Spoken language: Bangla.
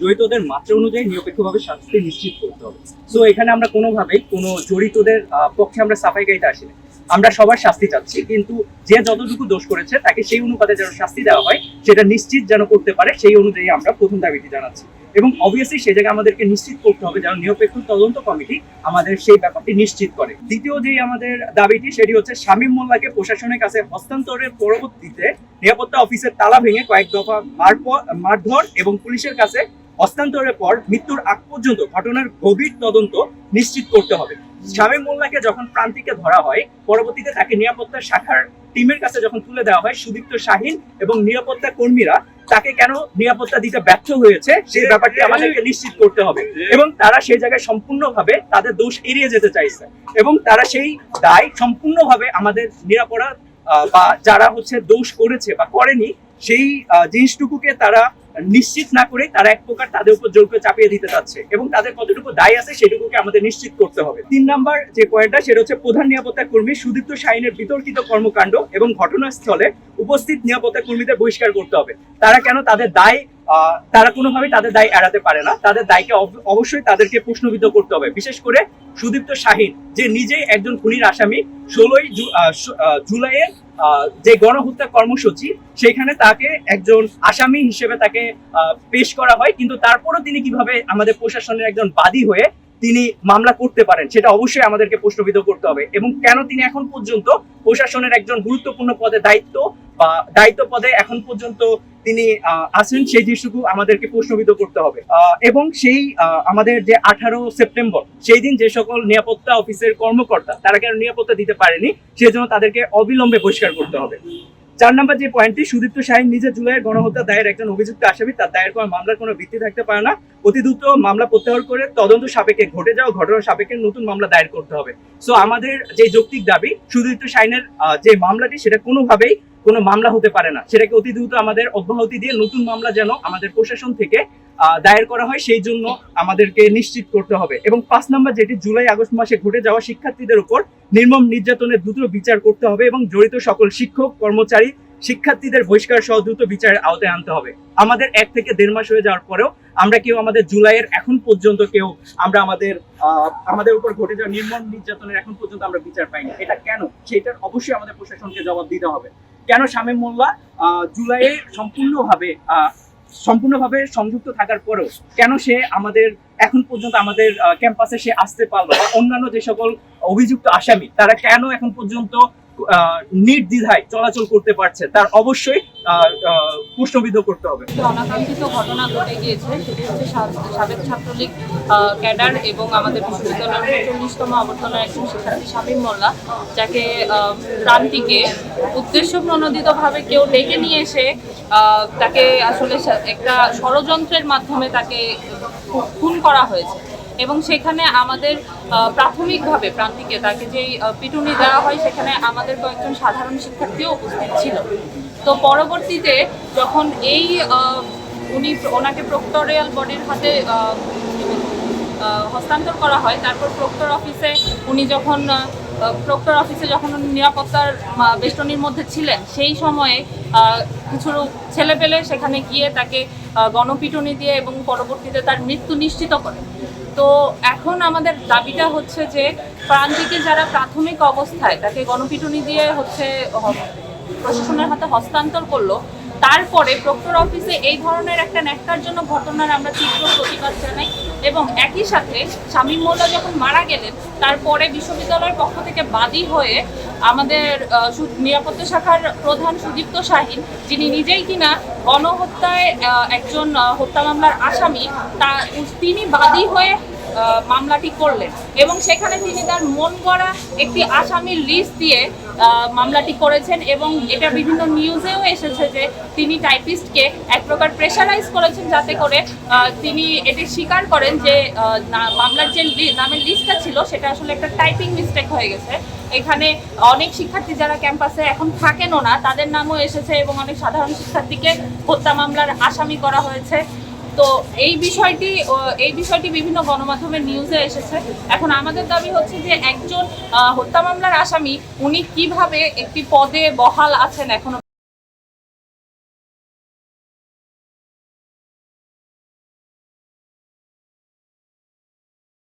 জড়িতদের মাত্রা অনুযায়ী নিরপেক্ষভাবে শাস্তি নিশ্চিত করতে হবে। সো এখানে আমরা কোনোভাবেই কোনো জড়িতদের পক্ষে আমরা সাফাই গাইতে আসিনি। আমরা সবার শাস্তি চাচ্ছি, কিন্তু যে যতটুকু দোষ করেছে তাকে সেই অনুপাতে যেন শাস্তি দেওয়া হয় সেটা নিশ্চিত যেন করতে পারে, সেই অনুযায়ী আমরা প্রথম দাবিটি জানাচ্ছি। এবং অবভিয়াসলি সেই জায়গায় আমাদেরকে নিশ্চিত করতে হবে যেন নিরপেক্ষ তদন্ত কমিটি আমাদের সেই ব্যাপারটি নিশ্চিত করে। দ্বিতীয় যে আমাদের দাবিটি সেটি হচ্ছে শামীম মোল্লাকে প্রশাসনের কাছে হস্তান্তরের পরবর্তীতে নিরাপত্তা অফিসের তালা ভেঙে কয়েক দফা মারধর এবং পুলিশের কাছে হস্তান্তরের পর মৃত্যুর আগ পর্যন্ত ঘটনার গভীর তদন্ত নিশ্চিত করতে হবে। শামীম মোল্লাকে যখন প্রান্তিকে ধরা হয়, পরবর্তীতে তাকে নিরাপত্তা শাখার টিমের কাছে যখন তুলে দেওয়া হয়, সুদীপ্ত শাহীন এবং নিরাপত্তা কর্মীরা তাকে কেন নিরাপত্তা দিতে ব্যর্থ হয়েছে সেই ব্যাপারটি আমাদেরকে নিশ্চিত করতে হবে। এবং তারা সেই জায়গায় সম্পূর্ণভাবে তাদের দোষ এড়িয়ে যেতে চাইছে এবং তারা সেই দায় সম্পূর্ণভাবে আমাদের নিরাপরাধ বা যারা হচ্ছে দোষ করেছে বা করেনি সেই জিনিসটুকুকে তারা নিশ্চিত না করে তারা এক প্রকার তাদের উপর জোর করে চাপিয়ে দিতে চাচ্ছে এবং তাদের কতটুকু দায় আছে সেটুকুকে আমাদের নিশ্চিত করতে হবে। 3 নাম্বার যে পয়েন্টটা সেটা হচ্ছে প্রধান নিরাপত্তা কর্মী সুদীপ্ত শাহীনের বিতর্কিত কর্মকাণ্ড এবং ঘটনাস্থলে উপস্থিত নিরাপত্তা কর্মীদের বহিষ্কার করতে হবে। তারা কেন তাদের দায় তারা কোনোভাবেই তাদের দায় এড়াতে পারে না, তাদের দায়কে অবশ্যই তাদেরকে প্রশ্নবিদ্ধ করতে হবে। বিশেষ করে সুদীপ্ত শাহীন যে নিজেই একজন খুনির আসামি, 16 জুলাইয়ের যে গণহত্যা কর্মসূচি সেখানে তাকে একজন আসামি হিসেবে তাকে পেশ করা হয়, কিন্তু তারপরও তিনি কিভাবে আমাদের প্রশাসনের একজন বাদী হয়ে তিনি মামলা করতে পারেন সেটা অবশ্যই আমাদেরকে প্রশ্নবিদ্ধ করতে হবে। এবং কেন তিনি এখন পর্যন্ত প্রশাসনের একজন গুরুত্বপূর্ণ পদে দায়িত্ব পদে এখন পর্যন্ত তিনি আছেন সেই জিনিসটুকু আমাদেরকে প্রশ্নবিদ্ধ করতে হবে। এবং সেই আমাদের যে 18 সেপ্টেম্বর সেই দিন যে সকল নিরাপত্তা অফিসের কর্মকর্তা তারা কেন নিরাপত্তা দিতে পারেনি সেই জন্য তাদেরকে অবিলম্বে বহিষ্কার করতে হবে। 4 নম্বর যে পয়েন্টটি, সুদীপ্ত শাহীন নিজে জুলাইয়ের গণহত্যা দায়ের একজন অভিযুক্ত আসামি, তার দায়ের করা মামলার কোনো ভিত্তি থাকতে পারে না। অতি দ্রুত মামলা প্রত্যাহার করে তদন্ত সাপেক্ষে ঘটে যাওয়া ঘটনার সাপেক্ষে নতুন মামলা দায়ের করতে হবে। সো আমাদের যে যৌক্তিক দাবি সুদীপ্ত শাহীনের যে মামলাটি সেটা কোনোভাবেই কোনো মামলা হতে পারে না, সেটাকে অতি দ্রুত আমাদের অব্যাহতি দিয়ে নতুন মামলা যেন আমাদের প্রশাসন থেকে দায়ের করা হয় সেই জন্য আমাদেরকে নিশ্চিত করতে হবে। এবং 5 নম্বর যেটি, জুলাই আগস্ট মাসে ঘটে যাওয়া শিক্ষার্থীদের উপর নির্মম নির্যাতনের দ্রুত বিচার করতে হবে এবং জড়িত সকল শিক্ষক কর্মচারী শিক্ষার্থীদের বহিষ্কার সহ দ্রুত বিচারের আওতায় আনতে হবে। আমাদের 1 থেকে 1.5 মাস হয়ে যাওয়ার পরেও আমরা কেউ আমাদের জুলাইয়ের এখন পর্যন্ত আমরা আমাদের উপর ঘটে যাওয়া নির্মম নির্যাতনের এখন পর্যন্ত আমরা বিচার পাইনি। এটা কেন, সেটার অবশ্যই আমাদের প্রশাসনকে জবাব দিতে হবে। কেন শামীম মোল্লা জুলাইয়ে সম্পূর্ণভাবে সংযুক্ত থাকার পরেও কেন সে আমাদের এখন পর্যন্ত আমাদের ক্যাম্পাসে সে আসতে পারলো, বা অন্যান্য যে সকল অভিযুক্ত আসামি তারা কেন এখন পর্যন্ত নির্দ্বিধায় চলাচল করতে পারছে, তার অবশ্যই প্রশ্নবিদ্ধ করতে হবে। অনাকাঙ্ক্ষিত ঘটনা ঘটে গিয়েছে, সেটি হচ্ছে সাবেক ছাত্রলীগ ক্যাডার এবং আমাদের বিশ্ববিদ্যালয়ের 40তম অবর্তনের একজন শিক্ষার্থী শামীম মোল্লা, যাকে প্রান্তিকে উদ্দেশ্য প্রণোদিতভাবে কেউ ডেকে নিয়ে এসে তাকে আসলে একটা ষড়যন্ত্রের মাধ্যমে তাকে খুন করা হয়েছে। এবং সেখানে আমাদের প্রাথমিকভাবে প্রান্তিকে তাকে যেই পিটুনি দেওয়া হয় সেখানে আমাদের কয়েকজন সাধারণ শিক্ষার্থীও উপস্থিত ছিল। তো পরবর্তীতে যখন ওনাকে প্রক্টরিয়াল বডির হাতে হস্তান্তর করা হয়, তারপর প্রক্টর অফিসে যখন নিরাপত্তার বেষ্টনীর মধ্যে ছিলেন সেই সময়ে কিছু ছেলেপেলে সেখানে গিয়ে তাকে গণপিটুনি দিয়ে এবং পরবর্তীতে তার মৃত্যু নিশ্চিত করে। তো এখন আমাদের দাবিটা হচ্ছে যে প্রান্তিকে যারা প্রাথমিক অবস্থায় তাকে গণপিটুনি দিয়ে প্রশাসনের হাতে হস্তান্তর করলো, তারপরে প্রক্টর অফিসে এই ধরনের একটা ন্যাক্কারজনক ঘটনার আমরা তীব্র প্রতিবাদ জানাই। এবং একই সাথে শামীম মোল্লা যখন মারা গেলেন তারপরে বিশ্ববিদ্যালয়ের পক্ষ থেকে বাদী হয়ে আমাদের নিরাপত্তা শাখার প্রধান সুদীপ্ত শাহীন, যিনি নিজেই কিনা গণহত্যায় একজন হত্যা মামলার আসামি, তিনি বাদী হয়ে মামলাটি করলেন এবং সেখানে তিনি তার মন গড়া একটি আসামির লিস্ট দিয়ে মামলাটি করেছেন। এবং এটা বিভিন্ন নিউজেও এসেছে যে তিনি টাইপিস্টকে এক প্রকার প্রেশারাইজ করেছেন যাতে করে তিনি এটি স্বীকার করেন যে মামলার যে নামের লিস্টটা ছিল সেটা আসলে একটা টাইপিং মিস্টেক হয়ে গেছে। এখানে অনেক শিক্ষার্থী যারা ক্যাম্পাসে এখন থাকেনও না তাদের নামও এসেছে এবং অনেক সাধারণ শিক্ষার্থীকে হত্যা মামলার আসামি করা হয়েছে। তো এই বিষয়টি বিভিন্ন গণমাধ্যমের নিউজে এসেছে। এখন আমাদের দাবি হচ্ছে যে একজন হত্যা মামলার আসামি উনি কিভাবে একটি পদে বহাল আছেন এখনো